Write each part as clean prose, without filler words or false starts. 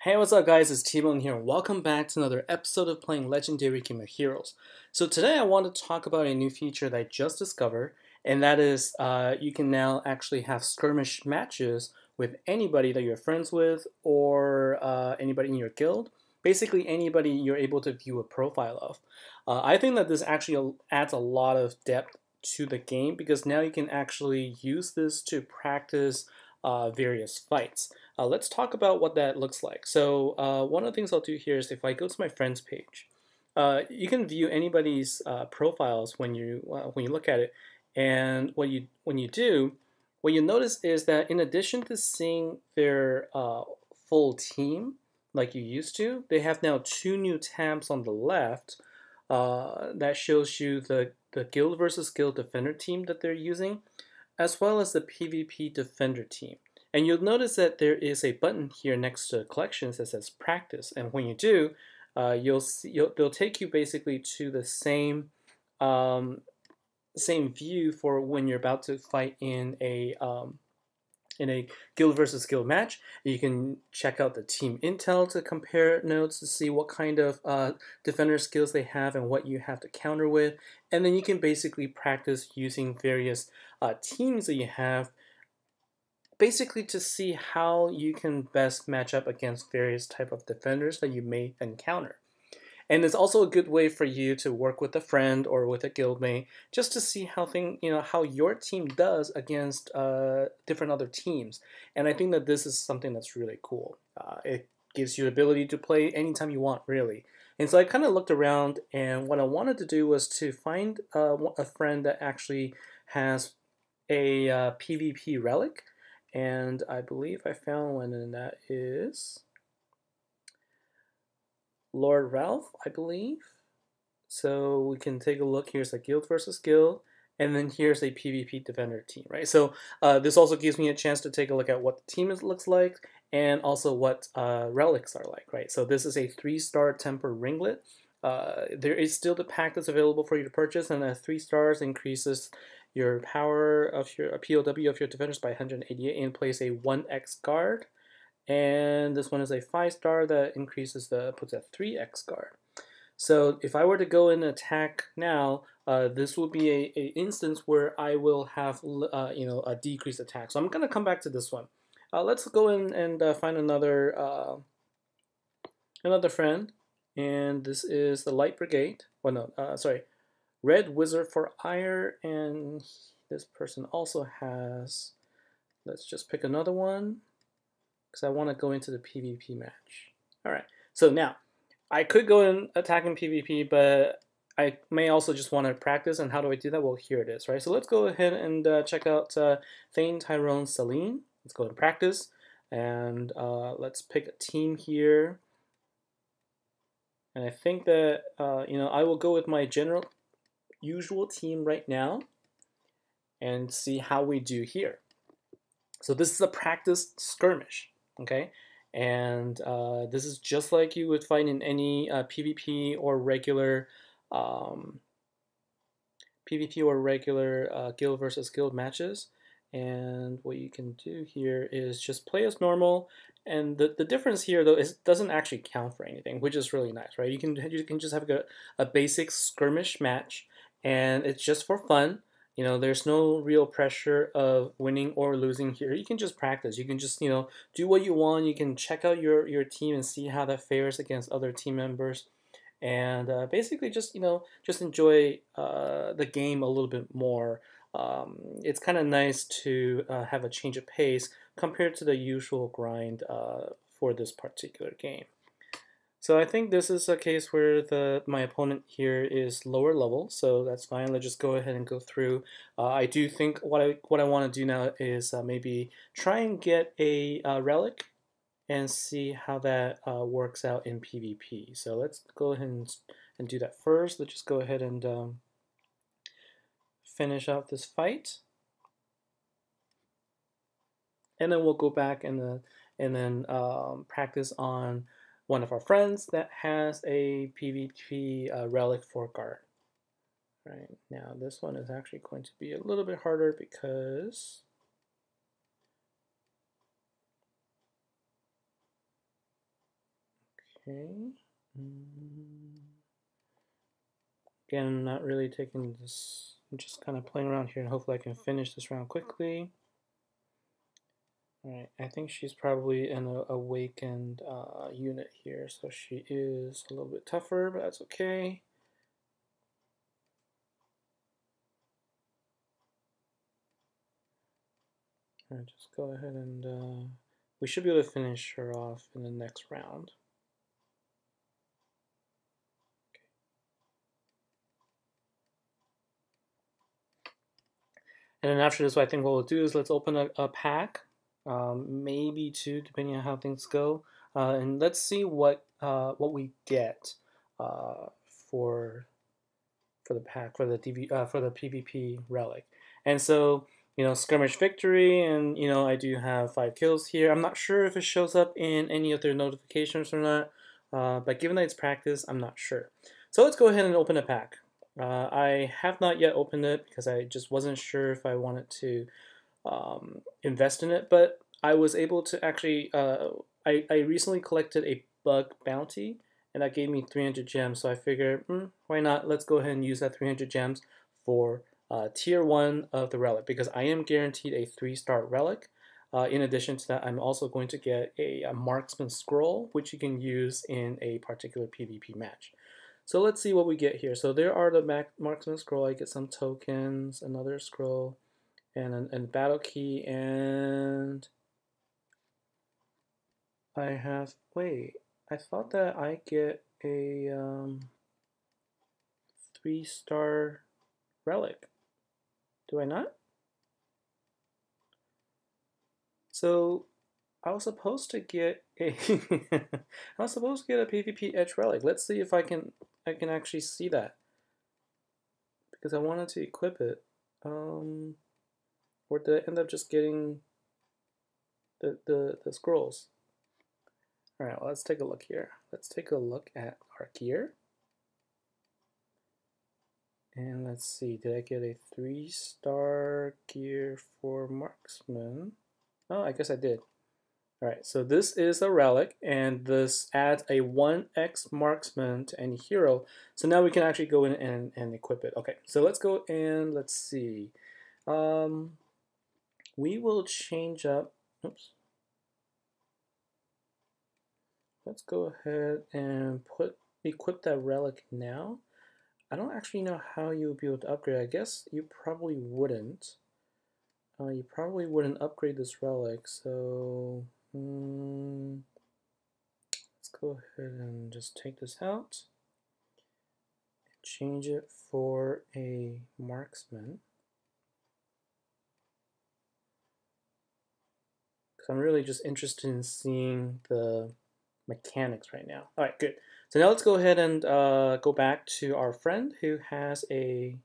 Hey, what's up guys, it's T-Bone here, and welcome back to another episode of playing Legendary Game of Heroes. So today I want to talk about a new feature that I just discovered, and that is you can now actually have skirmish matches with anybody that you're friends with, or anybody in your guild. Basically anybody you're able to view a profile of. I think that this actually adds a lot of depth to the game, because now you can actually use this to practice various fights. Let's talk about what that looks like. So one of the things I'll do here is if I go to my friends page, you can view anybody's profiles when you look at it, and when you do, what you notice is that in addition to seeing their full team like you used to, they have now two new tabs on the left that shows you the guild versus guild defender team that they're using, as well as the PvP defender team. And you'll notice that there is a button here next to collections that says practice, and when you do, they'll take you basically to the same view for when you're about to fight in a guild versus guild match. You can check out the team intel to compare notes to see what kind of defender skills they have and what you have to counter with, and then you can basically practice using various teams that you have, basically to see how you can best match up against various type of defenders that you may encounter. And it's also a good way for you to work with a friend or with a guildmate, just to see how your team does against different other teams. And I think that this is something that's really cool. It gives you the ability to play anytime you want, really. And so I kind of looked around, and what I wanted to do was to find a friend that actually has a PvP relic. And I believe I found one, and that is Lord Ralph, I believe. So we can take a look. Here's a guild versus guild, and then here's a PvP defender team, right? So this also gives me a chance to take a look at what the team looks like, and also what relics are like, right? So this is a 3-star temper ringlet. There is still the pack that's available for you to purchase, and at 3 stars increases your power of your POW of your defenders by 188 and place a 1x guard. And this one is a 5-star that puts a 3x guard. So if I were to go and attack now, this will be a instance where I will have a decreased attack. So I'm gonna come back to this one. Let's go in and find another friend, and this is the Light Brigade. Well, no, sorry. Red Wizard for Ire, and this person also has, let's just pick another one, because I want to go into the PvP match. Alright, so now, I could go and attack in PvP, but I may also just want to practice, and how do I do that? Well, here it is, right? So let's go ahead and check out Thane, Tyrone, Celine. Let's go and practice, and let's pick a team here. And I think that, I will go with my usual team right now and see how we do here. So this is a practice skirmish, okay? And this is just like you would find in any PvP or regular guild versus guild matches. And what you can do here is just play as normal. And the difference here, though, is it doesn't actually count for anything, which is really nice, right? You can just have a basic skirmish match, and it's just for fun. There's no real pressure of winning or losing here. You can just practice. You can just, do what you want. You can check out your team and see how that fares against other team members. And basically just enjoy the game a little bit more. It's kind of nice to have a change of pace compared to the usual grind for this particular game. So I think this is a case where my opponent here is lower level, so that's fine. Let's just go ahead and go through. I do think what I want to do now is maybe try and get a relic and see how that works out in PvP. So let's go ahead and do that first. Let's just go ahead and finish out this fight, and then we'll go back and then practice on one of our friends that has a PvP relic for guard. Right, now this one is actually going to be a little bit harder because Okay. Mm. Again, I'm not really taking this, I'm just kind of playing around here and hopefully I can finish this round quickly. Alright, I think she's probably an awakened unit here, so she is a little bit tougher, but that's okay. Alright, just go ahead and we should be able to finish her off in the next round. And then after this, I think what we'll do is let's open a pack, maybe two, depending on how things go, and let's see what we get for the pack for the for the PvP relic. And so skirmish victory, and I do have 5 kills here. I'm not sure if it shows up in any of their notifications or not, but given that it's practice, I'm not sure. So let's go ahead and open a pack. I have not yet opened it because I just wasn't sure if I wanted to invest in it, but I was able to actually, I recently collected a bug bounty, and that gave me 300 gems, so I figured, why not, let's go ahead and use that 300 gems for tier 1 of the relic, because I am guaranteed a 3-star relic. In addition to that, I'm also going to get a Marksman scroll, which you can use in a particular PvP match. So let's see what we get here. So there are the Marksman scroll. I get some tokens, another scroll, and a battle key, and I have, wait, I thought that I get a 3-star relic. Do I not? So I was supposed to get a I was supposed to get a PvP edge relic. Let's see if I can actually see that, because I wanted to equip it. Or did I end up just getting the scrolls? All right, well, let's take a look here. Let's take a look at our gear. And let's see, did I get a 3-star gear for Marksman? Oh, I guess I did. Alright, so this is a relic, and this adds a 1x Marksman to any hero. So now we can actually go in and equip it. Okay, so let's go and let's see. We will change up, oops. Let's go ahead and equip that relic now. I don't actually know how you would be able to upgrade. I guess you probably wouldn't. You probably wouldn't upgrade this relic, so let's go ahead and just take this out and change it for a Marksman. Because I'm really just interested in seeing the mechanics right now. All right, good. So now let's go ahead and go back to our friend who has a,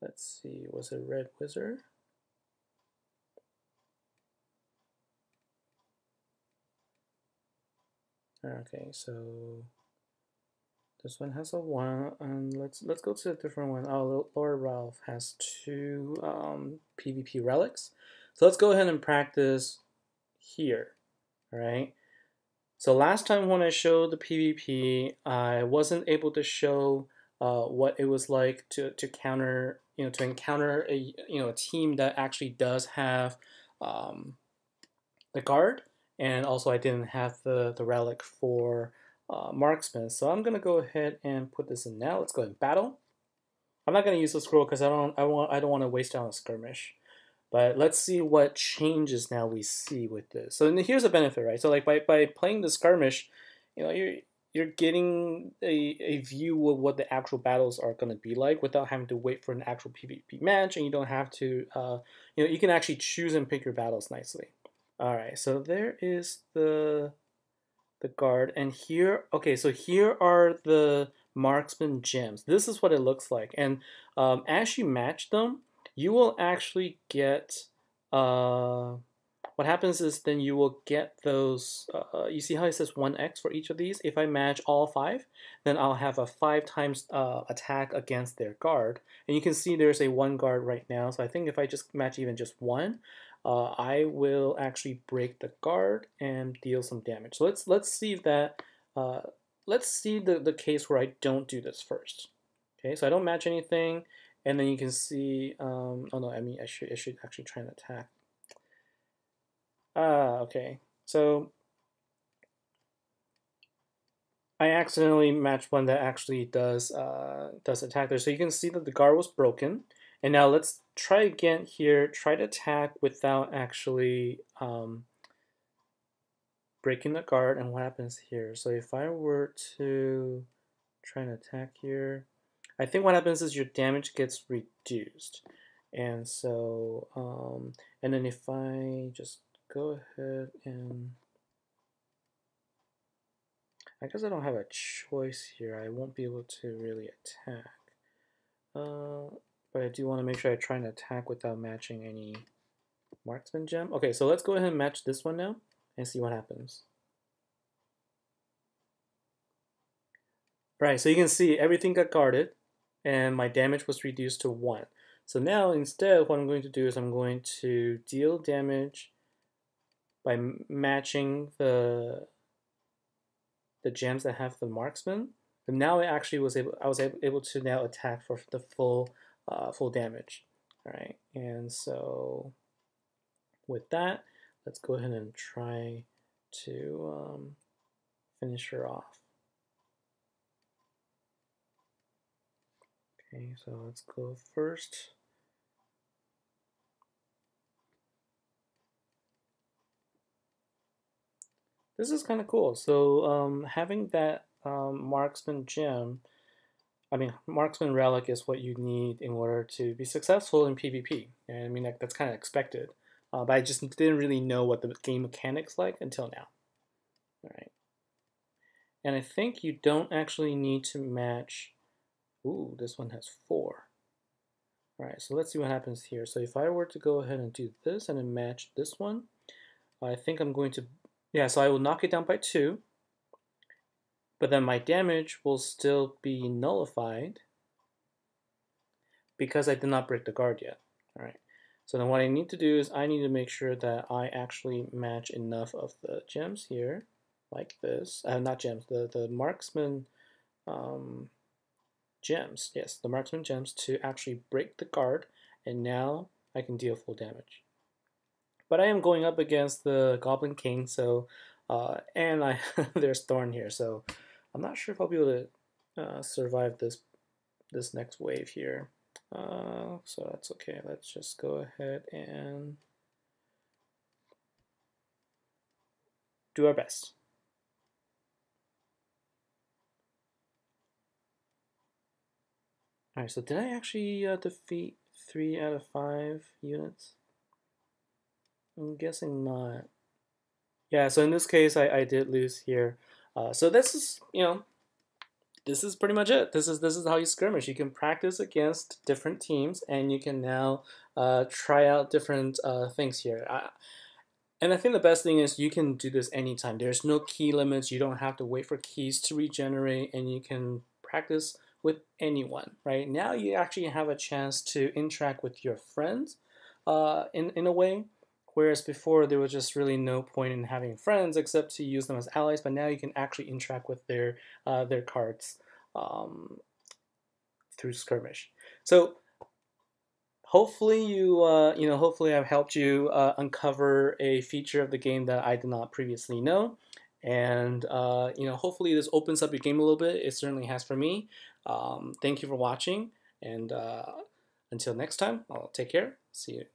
let's see, was it Red Wizard? Okay, so this one has a 1, and let's go to a different one. Oh, Lord Ralph has 2 PvP relics. So let's go ahead and practice here. All right. So last time when I showed the PvP, I wasn't able to show what it was like to counter, to encounter a a team that actually does have the guard, and also I didn't have the relic for Marksman. So I'm gonna go ahead and put this in now. Let's go ahead and battle. I'm not gonna use the scroll because I don't want to waste it on a skirmish. But let's see what changes now we see with this. So here's a benefit, right? So like by playing the skirmish, you're getting a view of what the actual battles are going to be like without having to wait for an actual PvP match, and you don't have to, you can actually choose and pick your battles nicely. All right, so there is the guard, and here, okay, so here are the Marksmen Gems. This is what it looks like, and as you match them, you will actually get, what happens is then you will get those, you see how it says 1x for each of these? If I match all 5, then I'll have a 5 times attack against their guard. And you can see there's a 1 guard right now, so I think if I just match even just 1, I will actually break the guard and deal some damage. So let's see that. Let's see the case where I don't do this first. Okay, so I don't match anything, and then you can see. Oh no, I mean I should actually try and attack. Okay. So I accidentally matched one that actually does attack there. So you can see that the guard was broken. And now let's try again here. Try to attack without actually breaking the guard. And what happens here? So if I were to try and attack here, I think what happens is your damage gets reduced. And so, and then if I just go ahead and I guess I don't have a choice here. I won't be able to really attack. But I do want to make sure I try and attack without matching any Marksmen Gem. Okay, so let's go ahead and match this one now and see what happens. Right, so you can see everything got guarded and my damage was reduced to 1. So now instead what I'm going to do is I'm going to deal damage by matching the gems that have the marksman. And now I was able to now attack for the full damage. All right, and so with that, let's go ahead and try to finish her off. Okay, so let's go first. This is kind of cool. So having that marksman gem, marksman relic is what you need in order to be successful in PvP. And I mean, that's kind of expected. But I just didn't really know what the game mechanics like until now. All right. And I think you don't actually need to match. Ooh, this one has 4. All right, so let's see what happens here. So if I were to go ahead and do this and then match this one, I think I'm going to, yeah, so I will knock it down by 2, but then my damage will still be nullified because I did not break the guard yet. All right, so then what I need to do is I need to make sure that I actually match enough of the gems here, like this. Not gems, the marksman gems. Yes, the marksman gems to actually break the guard, and now I can deal full damage. But I am going up against the Goblin King, so and there's Thorn here, so I'm not sure if I'll be able to survive this next wave here. So that's okay. Let's just go ahead and do our best. Alright, so did I actually defeat 3 out of 5 units? I'm guessing not. Yeah, so in this case, I did lose here. So this is, this is pretty much it. This is how you skirmish. You can practice against different teams, and you can now try out different things here. And I think the best thing is you can do this anytime. There's no key limits. You don't have to wait for keys to regenerate, and you can practice with anyone. Right now, you actually have a chance to interact with your friends in a way. Whereas before, there was just really no point in having friends except to use them as allies. But now you can actually interact with their cards through Skirmish. So hopefully hopefully I've helped you uncover a feature of the game that I did not previously know. And hopefully this opens up your game a little bit. It certainly has for me. Thank you for watching, and until next time, I'll take care. See you.